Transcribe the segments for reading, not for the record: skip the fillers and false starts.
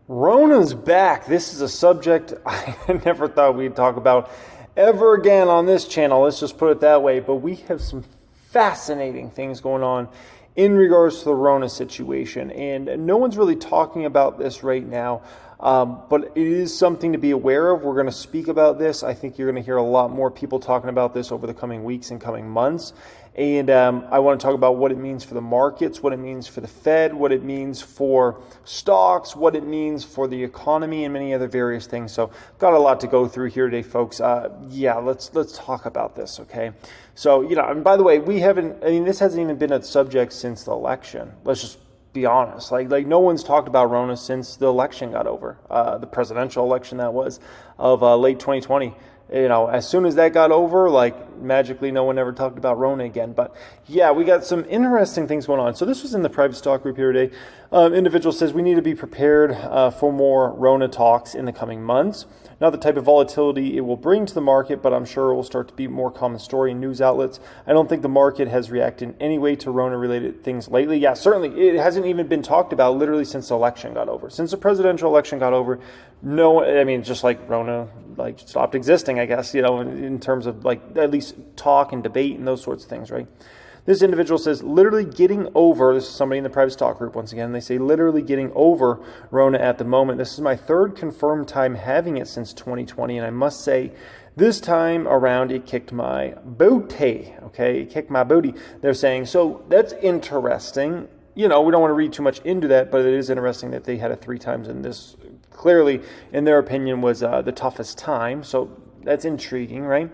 Rona's back. This is a subject I never thought we'd talk about ever again on this channel. Let's just put it that way. But we have some fascinating things going on in regards to the Rona situation. And no one's really talking about this right now. But it is something to be aware of. We're going to speak about this. I think you're going to hear a lot more people talking about this over the coming weeks and coming months. And I want to talk about what it means for the markets, what it means for the Fed, what it means for stocks, what it means for the economy, and many other various things. So got a lot to go through here today, folks. Let's talk about this, okay? So, and by the way, this hasn't even been a subject since the election. Let's just be honest. Like no one's talked about Rona since the election got over, the presidential election that was of late 2020. As soon as that got over, magically no one ever talked about Rona again. But yeah, we got some interesting things going on. So this was in the private stock group here today. Individual says we need to be prepared for more Rona talks in the coming months. Not the type of volatility it will bring to the market, but I'm sure it will start to be more common story in news outlets. I don't think the market has reacted in any way to Rona-related things lately. Yeah, certainly. It hasn't even been talked about literally since the election got over. Since the presidential election got over, just like Rona stopped existing, I guess, in terms of at least talk and debate and those sorts of things, right? This individual says, literally getting over, this is somebody in the private stock group once again, they say literally getting over Rona at the moment. This is my third confirmed time having it since 2020, and I must say, this time around it kicked my booty, okay? It kicked my booty, they're saying. So that's interesting. We don't want to read too much into that, but it is interesting that they had it 3 times, and this clearly, in their opinion, was the toughest time. So that's intriguing, right?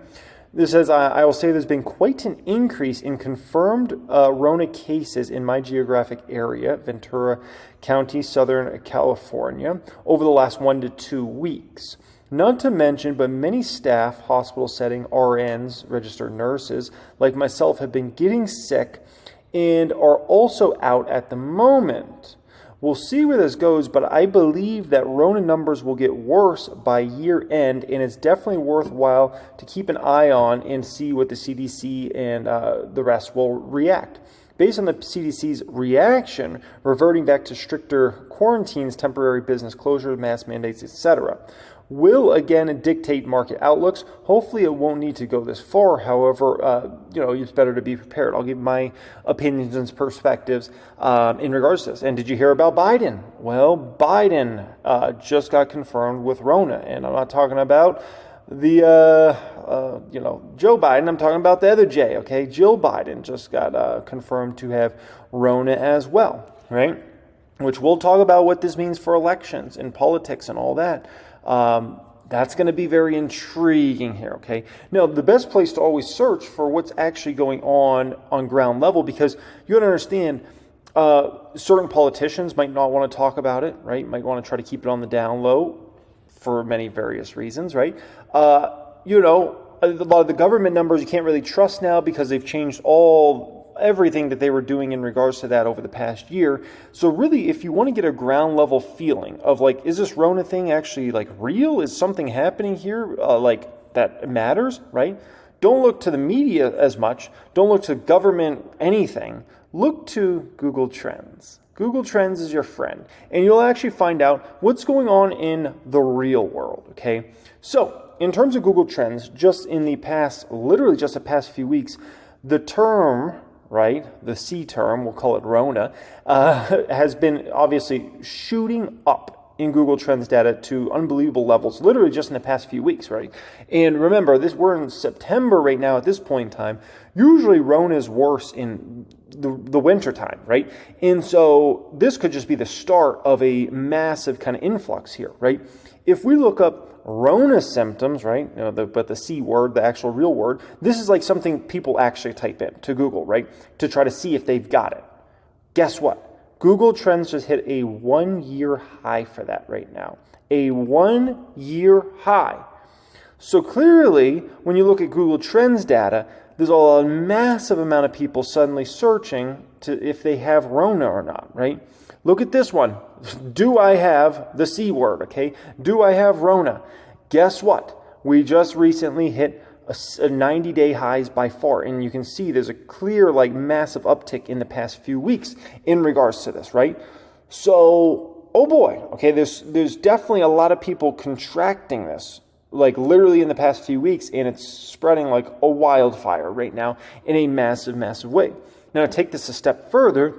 This says, I will say there's been quite an increase in confirmed Rona cases in my geographic area, Ventura County, Southern California, over the last 1 to 2 weeks. Not to mention, but many staff, hospital setting, RNs, registered nurses, like myself, have been getting sick and are also out at the moment. We'll see where this goes, but I believe that Rona numbers will get worse by year end, and it's definitely worthwhile to keep an eye on and see what the CDC and the rest will react. Based on the CDC's reaction, reverting back to stricter quarantines, temporary business closures, mask mandates, etc., will again dictate market outlooks. Hopefully it won't need to go this far. However, it's better to be prepared. I'll give my opinions and perspectives in regards to this. And did you hear about Biden? Well, Biden just got confirmed with Rona. And I'm not talking about the, Joe Biden. I'm talking about the other J, okay? Jill Biden just got confirmed to have Rona as well, right? Which we'll talk about what this means for elections and politics and all that. That's going to be very intriguing here, okay? Now, the best place to always search for what's actually going on ground level, because you got to understand, certain politicians might not want to talk about it, right? Might want to try to keep it on the down low for many various reasons, right? A lot of the government numbers you can't really trust now because they've changed everything that they were doing in regards to that over the past year. So really, if you want to get a ground level feeling of is this Rona thing actually real? Is something happening here that matters, right? Don't look to the media as much. Don't look to government anything. Look to Google Trends. Google Trends is your friend, and you'll actually find out what's going on in the real world, okay? So in terms of Google Trends, literally just the past few weeks, the term, right, the C term, we'll call it Rona, has been obviously shooting up in Google Trends data to unbelievable levels, literally just in the past few weeks, right? And remember, we're in September right now at this point in time. Usually Rona is worse in the winter time, right? And so this could just be the start of a massive kind of influx here, right? If we look up Rona symptoms, right? But the C word, the actual real word, this is something people actually type in to Google, right? To try to see if they've got it. Guess what? Google Trends just hit a 1-year high for that right now. A 1-year high. So clearly, when you look at Google Trends data, there's a massive amount of people suddenly searching to if they have Rona or not, right? Look at this one. Do I have the C word, okay? Do I have Rona? Guess what? We just recently hit a 90-day highs by far, and you can see there's a clear massive uptick in the past few weeks in regards to this, right? So oh boy, okay, there's definitely a lot of people contracting this, like literally in the past few weeks, and it's spreading like a wildfire right now in a massive, massive way. Now, to take this a step further,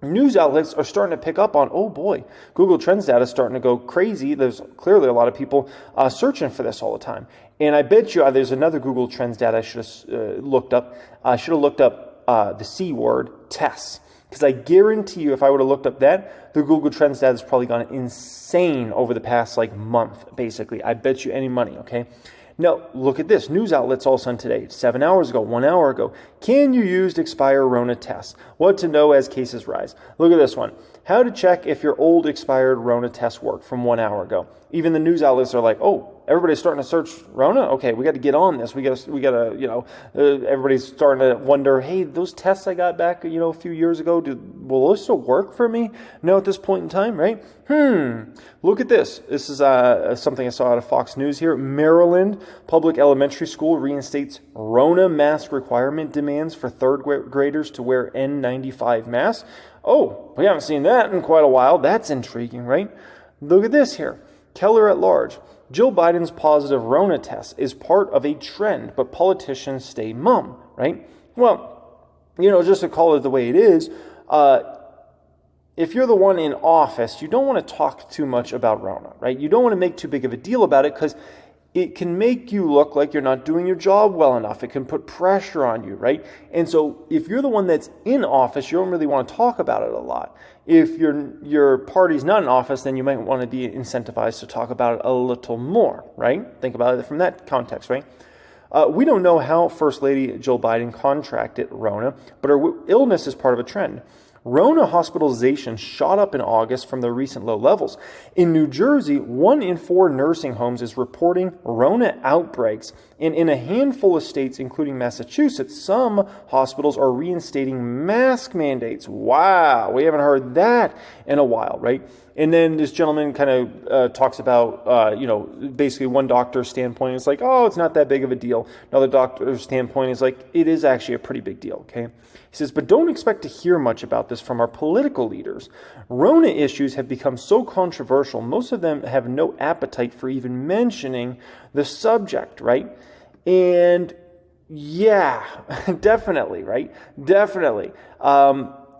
news outlets are starting to pick up on, oh boy, Google Trends data is starting to go crazy. There's clearly a lot of people searching for this all the time. And I bet you there's another Google Trends data I should have looked up. I should have looked up the C word, tests. Because I guarantee you, if I would have looked up that, the Google Trends data has probably gone insane over the past month, basically. I bet you any money, okay? Now, look at this. News outlets all of a sudden today, 7 hours ago, 1 hour ago. Can you use expire Rona tests? What to know as cases rise? Look at this one. How to check if your old expired Rona test worked from 1 hour ago. Even the news outlets are like, oh, everybody's starting to search Rona? Okay, we got to get on this. We got to, everybody's starting to wonder, hey, those tests I got back, a few years ago, will those still work for me? No, at this point in time, right? Look at this. This is something I saw out of Fox News here. Maryland Public Elementary School reinstates Rona mask requirement demands for third graders to wear N95 masks. Oh, we haven't seen that in quite a while. That's intriguing, right? Look at this here. Keller at large. Jill Biden's positive Rona test is part of a trend, but politicians stay mum, right? Well, just to call it the way it is, if you're the one in office, you don't want to talk too much about Rona, right? You don't want to make too big of a deal about it because it can make you look like you're not doing your job well enough. It can put pressure on you, right? And so if you're the one that's in office, you don't really want to talk about it a lot. If your party's not in office, then you might want to be incentivized to talk about it a little more, right? Think about it from that context, right? We don't know how First Lady Jill Biden contracted Rona, but her illness is part of a trend. Rona hospitalizations shot up in August from the recent low levels. In New Jersey, 1 in 4 nursing homes is reporting Rona outbreaks. And in a handful of states, including Massachusetts, some hospitals are reinstating mask mandates. Wow, we haven't heard that in a while, right? And then this gentleman kind of talks about, basically one doctor's standpoint is like, oh, it's not that big of a deal. Another doctor's standpoint is like, it is actually a pretty big deal, okay? He says, but don't expect to hear much about this from our political leaders. Rona issues have become so controversial, most of them have no appetite for even mentioning the subject, right? And yeah, definitely, right? Definitely.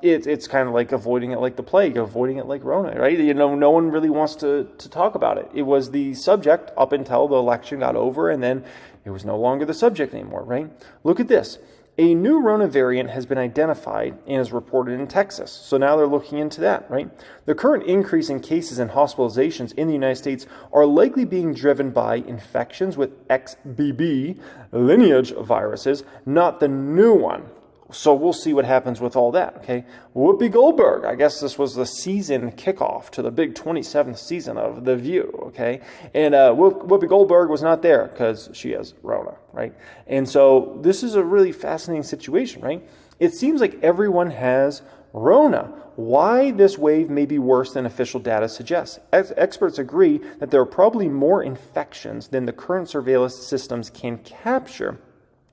It's kind of like avoiding it like the plague, avoiding it like Rona, right? No one really wants to talk about it. It was the subject up until the election got over, and then it was no longer the subject anymore, right? Look at this. A new Rona variant has been identified and is reported in Texas. So now they're looking into that, right? The current increase in cases and hospitalizations in the United States are likely being driven by infections with XBB lineage viruses, not the new one. So we'll see what happens with all that, okay? Whoopi Goldberg, I guess this was the season kickoff to the big 27th season of The View, okay? And Whoopi Goldberg was not there because she has Rona, right? And so this is a really fascinating situation, right? It seems like everyone has Rona. Why this wave may be worse than official data suggests. Experts agree that there are probably more infections than the current surveillance systems can capture.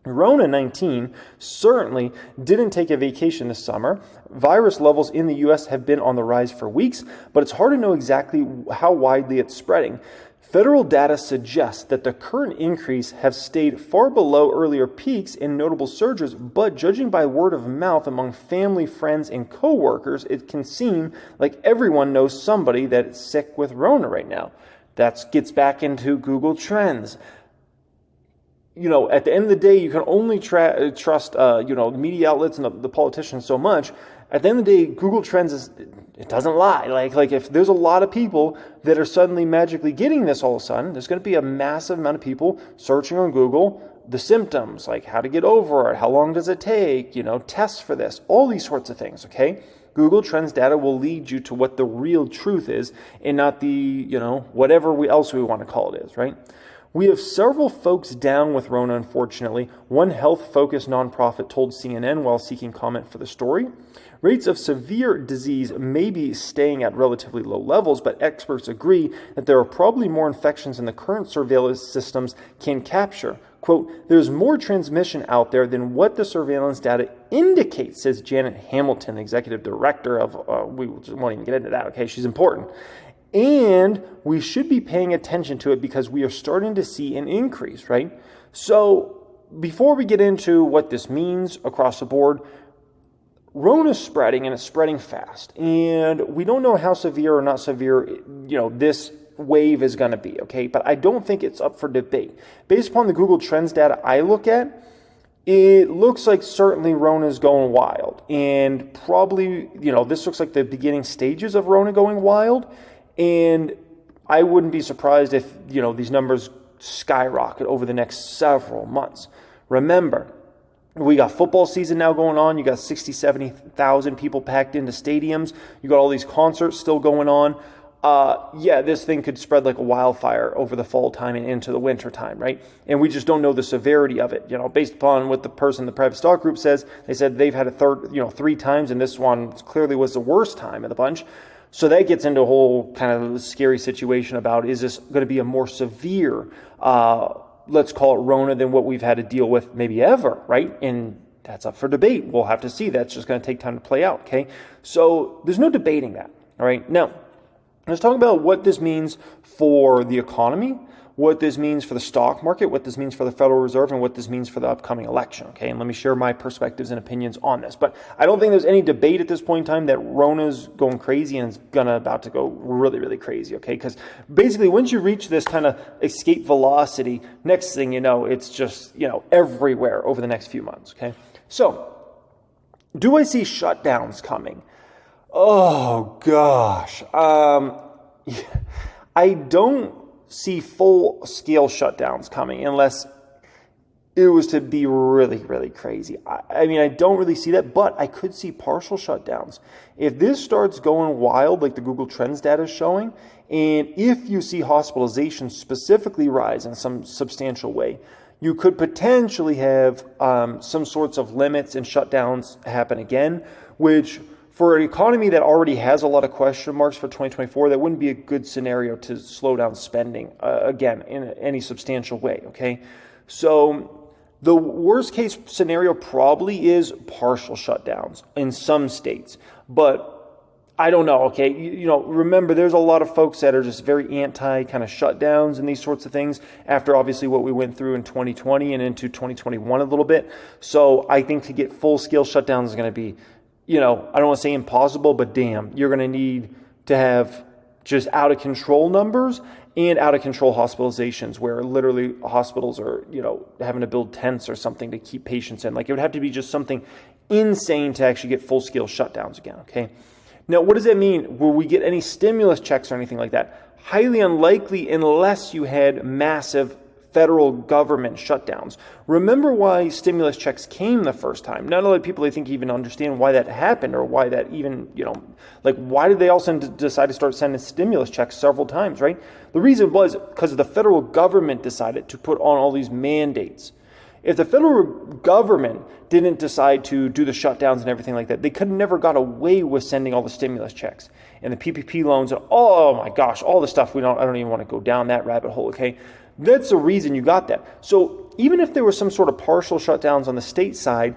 Rona 19 certainly didn't take a vacation this summer. Virus levels in the U.S. have been on the rise for weeks, but it's hard to know exactly how widely it's spreading. Federal data suggests that the current increase has stayed far below earlier peaks in notable surges, but judging by word of mouth among family, friends, and coworkers, it can seem like everyone knows somebody that's sick with Rona right now. That gets back into Google Trends. At the end of the day, you can only trust, the media outlets and the politicians so much. At the end of the day, Google Trends it doesn't lie. Like if there's a lot of people that are suddenly magically getting this all of a sudden, there's going to be a massive amount of people searching on Google the symptoms, like how to get over it, how long does it take, tests for this, all these sorts of things, okay? Google Trends data will lead you to what the real truth is and not the, whatever else we want to call it is, right? We have several folks down with Rona, unfortunately. One health-focused nonprofit told CNN while seeking comment for the story. Rates of severe disease may be staying at relatively low levels, but experts agree that there are probably more infections than the current surveillance systems can capture. Quote, there's more transmission out there than what the surveillance data indicates, says Janet Hamilton, executive director of, we won't even get into that, okay? She's important. And we should be paying attention to it because we are starting to see an increase, right? So before we get into what this means across the board, Rona's spreading, and it's spreading fast. And we don't know how severe or not severe, this wave is going to be, okay? But I don't think it's up for debate. Based upon the Google Trends data I look at, it looks like certainly Rona's going wild. And probably, this looks like the beginning stages of Rona going wild. And I wouldn't be surprised if, these numbers skyrocket over the next several months. Remember, we got football season now going on. You got 60, 70,000 people packed into stadiums. You got all these concerts still going on. This thing could spread like a wildfire over the fall time and into the winter time, right? And we just don't know the severity of it. Based upon what the private stock group says, they said they've had a 3 times, and this one clearly was the worst time of the bunch. So that gets into a whole kind of scary situation about, is this going to be a more severe, let's call it Rona, than what we've had to deal with maybe ever, right? And that's up for debate. We'll have to see. That's just going to take time to play out, okay? So there's no debating that, all right? Now, let's talk about what this means for the economy, what this means for the stock market, what this means for the Federal Reserve, and what this means for the upcoming election, okay? And let me share my perspectives and opinions on this. But I don't think there's any debate at this point in time that Rona's going crazy and is about to go really, really crazy, okay? Because basically, once you reach this kind of escape velocity, next thing you know, it's just, everywhere over the next few months, okay? So, do I see shutdowns coming? Oh, gosh. I don't see full-scale shutdowns coming unless it was to be really, really crazy. I don't really see that, but I could see partial shutdowns. If this starts going wild, like the Google Trends data is showing, and if you see hospitalizations specifically rise in some substantial way, you could potentially have some sorts of limits and shutdowns happen again, which for an economy that already has a lot of question marks for 2024, that wouldn't be a good scenario to slow down spending, again, in any substantial way, okay? So the worst case scenario probably is partial shutdowns in some states, but I don't know, okay? Remember, there's a lot of folks that are just very anti kind of shutdowns and these sorts of things after obviously what we went through in 2020 and into 2021 a little bit. So I think to get full-scale shutdowns is going to be, I don't want to say impossible, but damn, you're going to need to have just out of control numbers and out of control hospitalizations where literally hospitals are, having to build tents or something to keep patients in. Like, it would have to be just something insane to actually get full scale shutdowns again. Okay. Now, what does that mean? Will we get any stimulus checks or anything like that? Highly unlikely unless you had massive federal government shutdowns. Remember why stimulus checks came the first time. Not a lot of people, I think, even understand why that happened or why that even, why did they all decide to start sending stimulus checks several times, right? The reason was because the federal government decided to put on all these mandates. If the federal government didn't decide to do the shutdowns and everything like that, they could have never got away with sending all the stimulus checks and the PPP loans and, oh my gosh, all the stuff I don't even want to go down that rabbit hole, okay? That's the reason you got that. So even if there was some sort of partial shutdowns on the state side,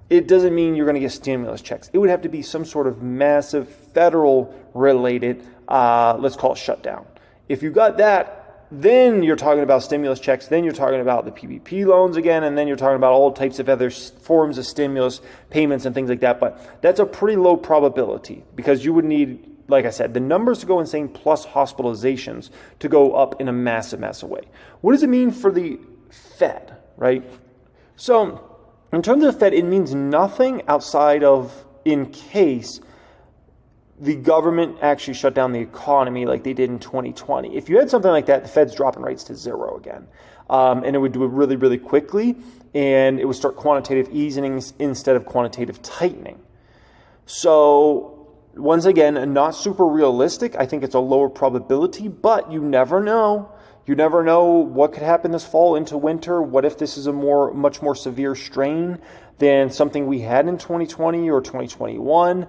it doesn't mean you're going to get stimulus checks. It would have to be some sort of massive federal related, let's call it shutdown. If you got that, then you're talking about stimulus checks, then you're talking about the PPP loans again, and then you're talking about all types of other forms of stimulus payments and things like that. But that's a pretty low probability because you would need, like I said, the numbers to go insane plus hospitalizations to go up in a massive, massive way. What does it mean for the Fed, right? So in terms of the Fed, it means nothing outside of in case the government actually shut down the economy like they did in 2020. If you had something like that, the Fed's dropping rates to zero again. And it would do it really, really quickly, and it would start quantitative easing instead of quantitative tightening. So once again, not super realistic. I think it's a lower probability, but you never know. You never know what could happen this fall into winter. What if this is a much more severe strain than something we had in 2020 or 2021?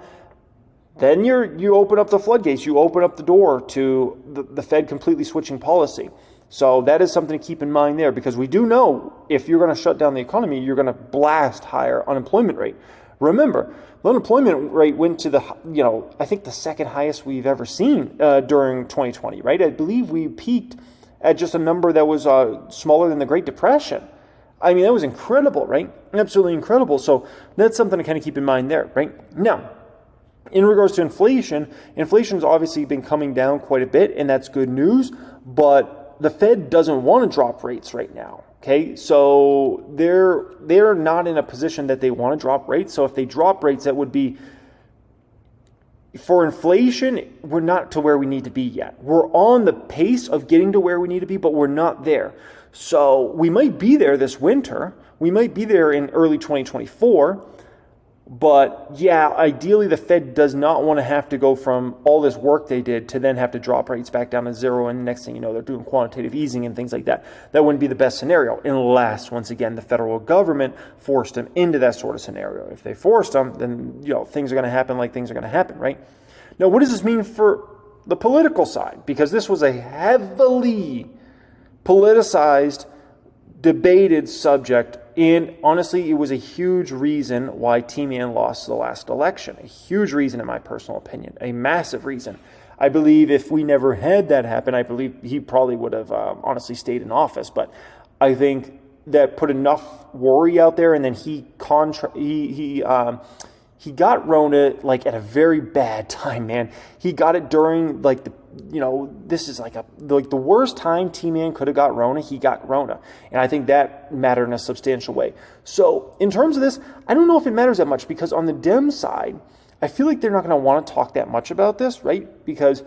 Then you open up the floodgates. You open up the door to the Fed completely switching policy. So that is something to keep in mind there, because we do know if you're going to shut down the economy, you're going to blast higher unemployment rate. Remember, the unemployment rate went to I think the second highest we've ever seen during 2020, right? I believe we peaked at just a number that was smaller than the Great Depression. I mean, that was incredible, right? Absolutely incredible. So that's something to kind of keep in mind there, right? Now, in regards to inflation, inflation's obviously been coming down quite a bit, and that's good news, but the Fed doesn't want to drop rates right now. Okay, so they're not in a position that they want to drop rates. So if they drop rates, that would be, for inflation, we're not to where we need to be yet. We're on the pace of getting to where we need to be, but we're not there. So we might be there this winter. We might be there in early 2024. But yeah, ideally the Fed does not want to have to go from all this work they did to then have to drop rates back down to zero. And next thing you know, they're doing quantitative easing and things like that. That wouldn't be the best scenario unless, once again, the federal government forced them into that sort of scenario. If they forced them, then things are going to happen like things are going to happen, right? Now, what does this mean for the political side? Because this was a heavily politicized, debated subject. And honestly, it was a huge reason why T-Man lost the last election. A huge reason, in my personal opinion. A massive reason. I believe if we never had that happen, I believe he probably would have honestly stayed in office. But I think that put enough worry out there, and then he got Rona like at a very bad time, man. He got it during like this is like the worst time T-Man could have got Rona. He got Rona, and I think that mattered in a substantial way. So in terms of this, I don't know if it matters that much, because on the Dem side, I feel like they're not going to want to talk that much about this, right? Because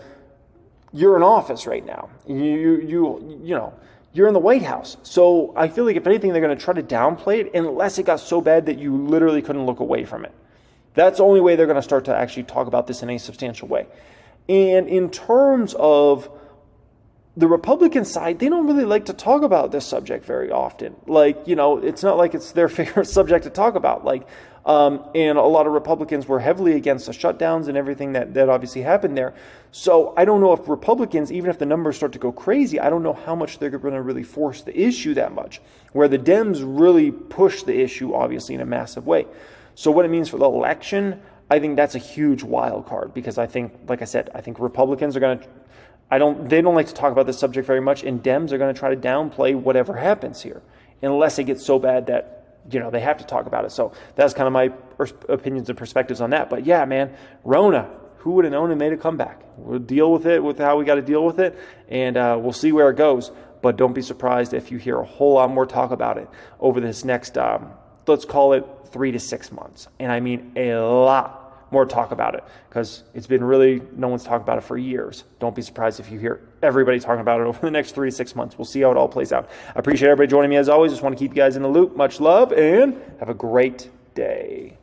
you're in office right now. You're in the White House. So I feel like if anything, they're going to try to downplay it unless it got so bad that you literally couldn't look away from it. That's the only way they're going to start to actually talk about this in a substantial way. And in terms of the Republican side, they don't really like to talk about this subject very often. It's not like it's their favorite subject to talk about. And a lot of Republicans were heavily against the shutdowns and everything that obviously happened there. So I don't know if Republicans, even if the numbers start to go crazy, I don't know how much they're going to really force the issue that much, where the Dems really push the issue, obviously, in a massive way. So what it means for the election, I think that's a huge wild card, because I think, like I said, I think Republicans are going to, they don't like to talk about this subject very much, and Dems are going to try to downplay whatever happens here, unless it gets so bad that, they have to talk about it. So that's kind of my opinions and perspectives on that. But yeah, man, Rona, who would have known it made a comeback? We'll deal with it with how we got to deal with it, and we'll see where it goes. But don't be surprised if you hear a whole lot more talk about it over this next, let's call it 3 to 6 months. And I mean a lot more talk about it, because it's been no one's talked about it for years. Don't be surprised if you hear everybody talking about it over the next 3 to 6 months. We'll see how it all plays out. I appreciate everybody joining me as always. Just want to keep you guys in the loop. Much love, and have a great day.